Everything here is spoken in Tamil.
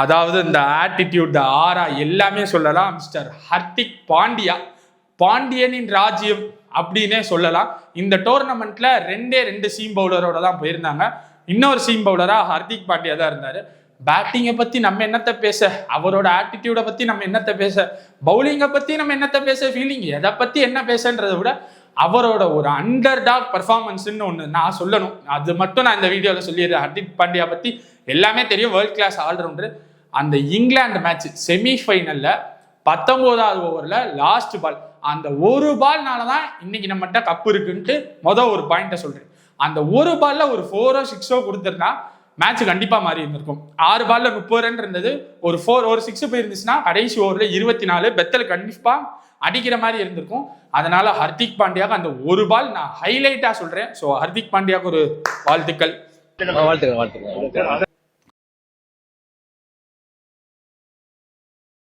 அதாவது இந்த ஆட்டிடியூட் ஆரா எல்லாமே சொல்லலாம். மிஸ்டர் ஹர்திக் பாண்டியா, பாண்டியனின் ராஜ்யம் அப்படின்னே சொல்லலாம். இந்த டோர்னமெண்ட்ல ரெண்டு சீம் பவுலரோட தான் போயிருந்தாங்க. இன்னொரு சீம் பவுலரா ஹர்திக் பாண்டியா தான் இருந்தாரு. பேட்டிங்கை பத்தி நம்ம என்னத்தை பேச, அவரோட ஆட்டிடியூடை பத்தி நம்ம என்னத்தை பேச, பவுலிங்கை பத்தி நம்ம என்னத்தை பேச, ஃபீலிங் எதை பத்தி என்ன பேசன்றதை விட அவரோட ஒரு அண்டர் டாக் பர்ஃபார்மன்ஸ்ன்னு ஒன்று நான் சொல்லணும். அது மட்டும் நான் இந்த வீடியோவில் சொல்லிடுறேன். ஹர்திக் பாண்டியா பத்தி எல்லாமே தெரியும். World class all-rounder. அந்த இங்கிலாந்து மேட்ச் செமிஃபைனல்ல 19வது ஓவர்ல லாஸ்ட் பால், அந்த ஒரு பால்னால தான் இன்னைக்கு நம்மகிட்ட கப்பு இருக்குன்ட்டு ஒரு பாயிண்ட சொல்றேன். அந்த ஒரு பால்ல ஒரு 4-ஓ 6-ஓ கொடுத்துருந்தா மேட்ச் கண்டிப்பா மாறி இருந்திருக்கும். 6 பால்ல 30 ரன் இருந்தது. ஒரு 4 ஒரு 6 போயிருந்துச்சுன்னா கடைசி ஓவர்ல 24 பெத்தல் கண்டிப்பா அடிக்கிற மாதிரி இருந்திருக்கும். அதனால ஹர்திக் பாண்டியாவுக்கு அந்த ஒரு பால் நான் ஹைலைட்டா சொல்றேன். ஸோ ஹர்திக் பாண்டியாவுக்கு ஒரு வாழ்த்துக்கள்.